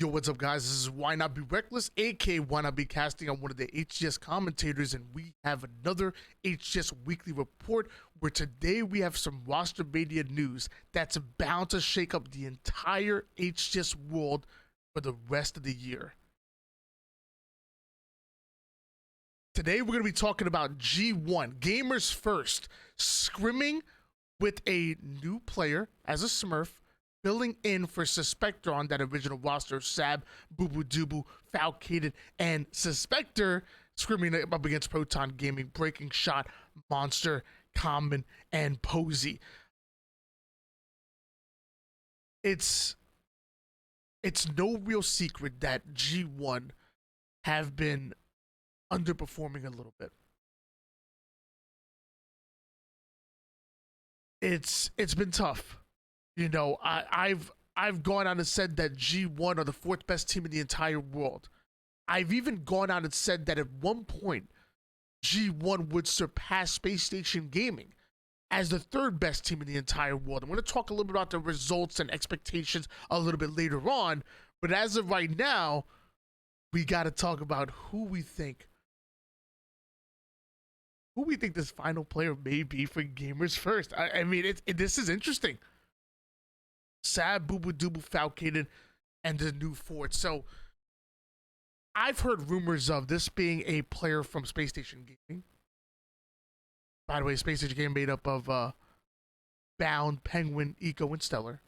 Yo, what's up, guys? This is Why Not Be Reckless, aka Why Not Be Casting. I'm one of the HCS commentators, and we have another HCS Weekly Report where today we have some Rostermania news that's bound to shake up the entire HCS world for the rest of the year. Today we're going to be talking about G1, Gamers First, scrimming with a new player as a Smurf, filling in for Suspector on that original roster. Sab, Boo Boo Doo, Falcated, and Suspector scrimming up against Proton Gaming, Breaking Shot, Monster, Common, and Posey. It's no real secret that G1 have been underperforming a little bit. It's been tough. You know, I've gone out and said that G1 are the fourth best team in the entire world. I've even gone out and said that at one point, G1 would surpass Space Station Gaming as the third best team in the entire world. I'm going to talk a little bit about the results and expectations a little bit later on, but as of right now, we got to talk about who we think this final player may be for Gamers First. I mean, this is interesting. Sab, Boo Boo Doo, Falcated, and the new Fort. So I've heard rumors of this being a player from Space Station Gaming. By the way, Space Station Gaming made up of Bound, Penguin, Eco, and Stellar.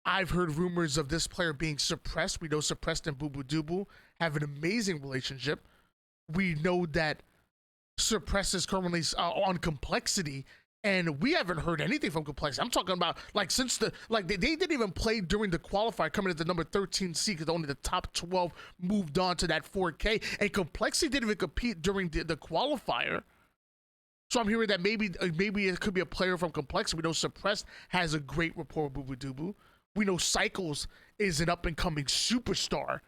I've heard rumors of this player being Suppressed. We know Suppressed and Boo Boo Doo have an amazing relationship. We know that Suppressed is currently on Complexity, and we haven't heard anything from Complexity. I'm talking about since they didn't even play during the qualifier, coming at the number 13 seed because only the top 12 moved on to that 4K, and Complexity didn't even compete during the qualifier. So I'm hearing that maybe it could be a player from Complexity. We know Suppressed has a great rapport with Boo Boo Doo. We know Cycles is an up and coming superstar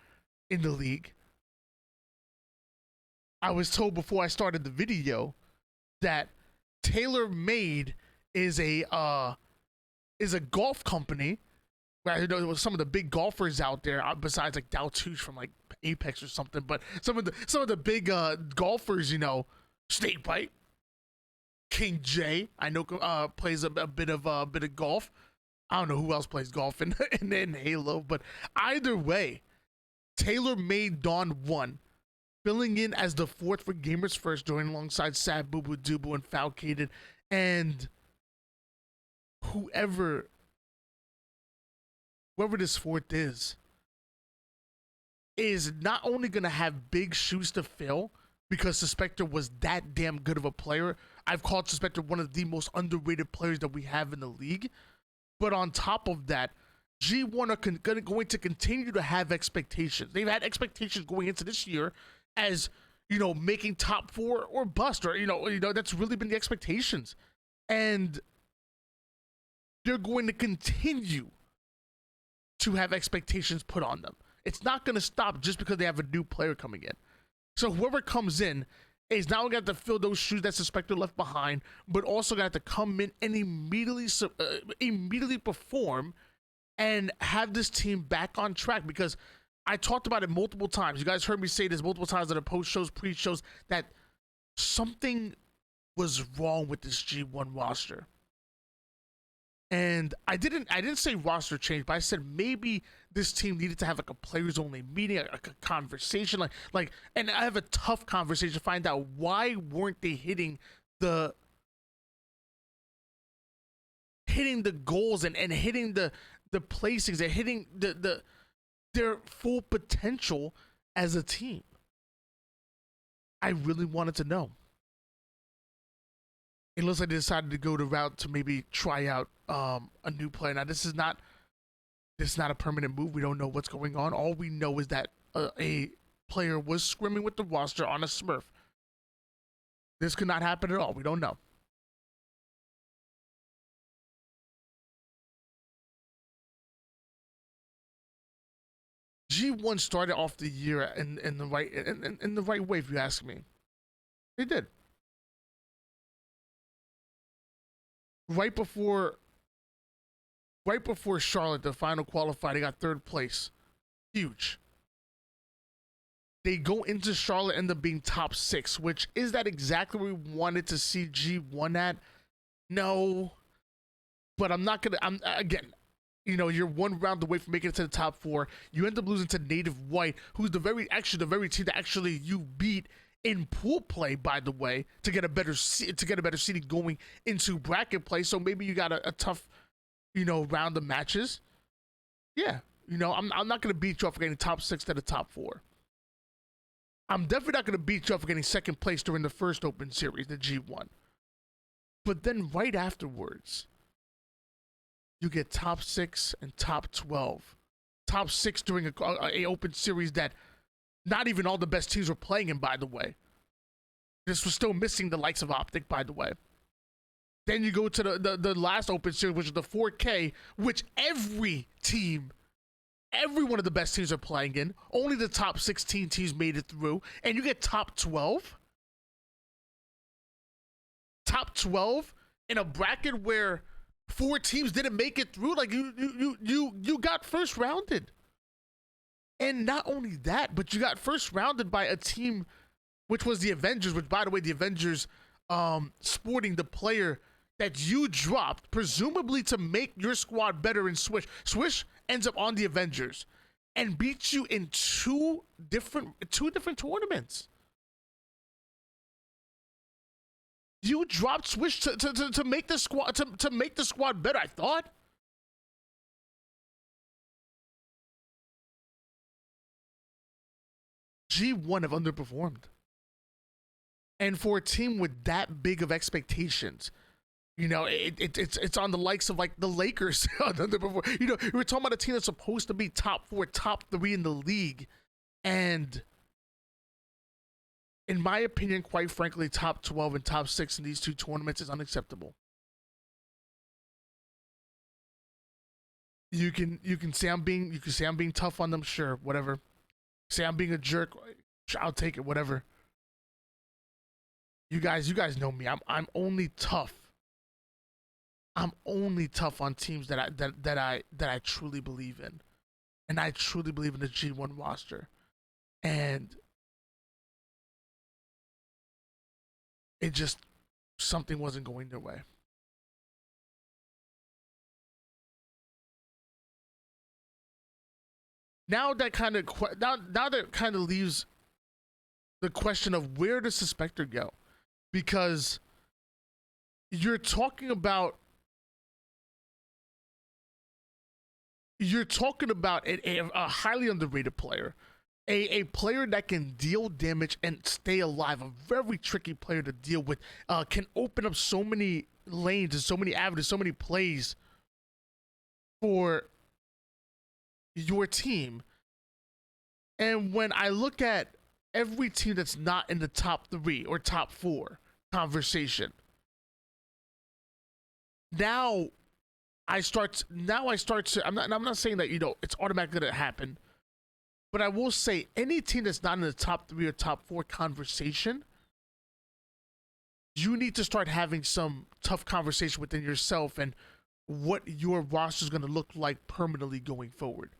in the league. I was told before I started the video that TaylorMade is a golf company. Right, there was some of the big golfers out there, besides like Daltouche from like Apex or something. But some of the big golfers, you know, Snakebite, King J, I know plays a bit of golf. I don't know who else plays golf in Halo, but either way, TaylorMade Dawn 1. Filling in as the fourth for Gamers First, joining alongside Sab, Boo Boo Doo, and Falcated, and whoever this fourth is not only going to have big shoes to fill because Suspector was that damn good of a player. I've called Suspector one of the most underrated players that we have in the league. But on top of that, G1 are going to continue to have expectations. They've had expectations going into this year as, you know, making top 4 or bust, or you know that's really been the expectations, and they're going to continue to have expectations put on them. It's not going to stop just because they have a new player coming in. So whoever comes in is now going to have to fill those shoes that Suspector left behind, but also going to have to come in and immediately perform and have this team back on track, because I talked about it multiple times. You guys heard me say this multiple times in the post-shows, pre-shows, that something was wrong with this G1 roster. And I didn't say roster change, but I said maybe this team needed to have like a players-only meeting, a conversation, and I have a tough conversation to find out why weren't they hitting the goals and hitting the placings and hitting their full potential as a team. I really wanted to know. It looks like they decided to go the route to maybe try out a new player. Now, this is not a permanent move. We don't know what's going on. All we know is that a player was scrimming with the roster on a Smurf. This could not happen at all. We don't know. G1 started off the year in the right way, if you ask me. They did. Right before Charlotte, the final qualifier, they got third place. Huge. They go into Charlotte, end up being top 6, which is that exactly where we wanted to see G1 at? No. But I'm not going to, again, you know, you're one round away from making it to the top 4. You end up losing to Native White, who's the very team that actually you beat in pool play, by the way, to get a better seeding going into bracket play. So maybe you got a tough, you know, round of matches. Yeah, you know, I'm not going to beat you up for getting top 6 to the top 4. I'm definitely not going to beat you up for getting second place during the first Open Series, the G1. But then right afterwards, you get top 6 and top 12. Top 6 during a Open Series that not even all the best teams were playing in, by the way. This was still missing the likes of Optic, by the way. Then you go to the last Open Series, which is the 4K, which every one of the best teams are playing in. Only the top 16 teams made it through. And you get top 12? Top 12 in a bracket where 4 teams didn't make it through? Like, you got first rounded. And not only that, but you got first rounded by a team, which was the Avengers, which, by the way, the Avengers sporting the player that you dropped, presumably to make your squad better in Swish. Swish ends up on the Avengers and beats you in two different tournaments. You dropped Swish to make the squad to make the squad better, I thought. G1 have underperformed. And for a team with that big of expectations, you know, it's on the likes of like the Lakers. You know, we're talking about a team that's supposed to be top 4, top 3 in the league. And in my opinion, quite frankly, top 12 and top 6 in these 2 tournaments is unacceptable. You can say I'm being tough on them, sure, whatever. Say I'm being a jerk, I'll take it, whatever. You guys know me. I'm only tough. I'm only tough on teams that I truly believe in. And I truly believe in the G1 roster. And it just, something wasn't going their way. Now that kind of leaves the question of where does Suspector go? Because you're talking about a highly underrated player, a player that can deal damage and stay alive, a very tricky player to deal with, can open up so many lanes and so many avenues, so many plays for your team. And when I look at every team that's not in the top 3 or top 4 conversation, now I start to, I'm not saying that, you know, it's automatically going to happen, but I will say any team that's not in the top 3 or top 4 conversation, you need to start having some tough conversation within yourself and what your roster is going to look like permanently going forward.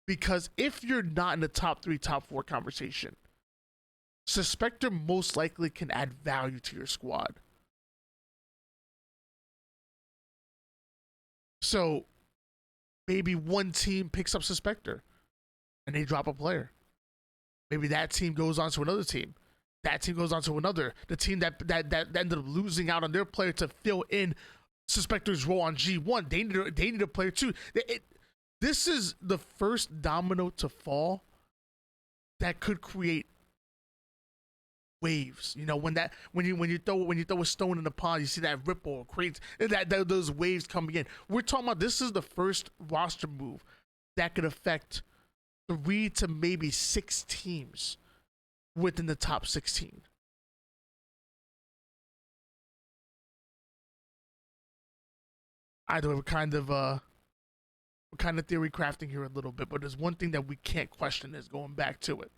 Because if you're not in the top 3, top 4 conversation, Suspector most likely can add value to your squad. So maybe one team picks up Suspector and they drop a player. Maybe that team goes on to another team. That team goes on to another. The team that ended up losing out on their player to fill in Suspector's role on G1, they need a player too. This is the first domino to fall that could create waves. You know, when you throw a stone in the pond, you see that ripple creates those waves coming in. We're talking about this is the first roster move that could affect 3 to maybe 6 teams within the top 16. Either we're kind of theory crafting here a little bit, but there's one thing that we can't question is going back to it.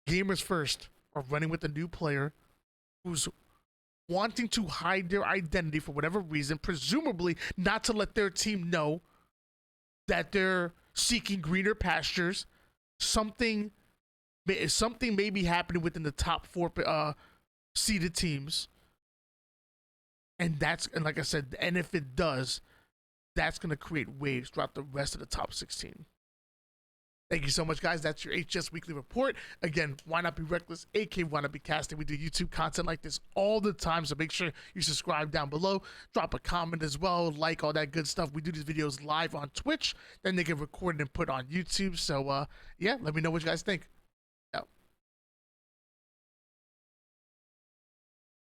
Gamers First are running with a new player who's wanting to hide their identity for whatever reason, presumably not to let their team know that they're seeking greener pastures. Something may be happening within the top 4 seeded teams, and like I said, and if it does, that's going to create waves throughout the rest of the top 16. Thank you so much, guys. That's your HCS Weekly Report. Again, Why Not Be Reckless, aka Why Not Be Casting. We do YouTube content like this all the time, so make sure you subscribe down below. Drop a comment as well, like, all that good stuff. We do these videos live on Twitch, then they get recorded and put on YouTube. So, yeah, let me know what you guys think.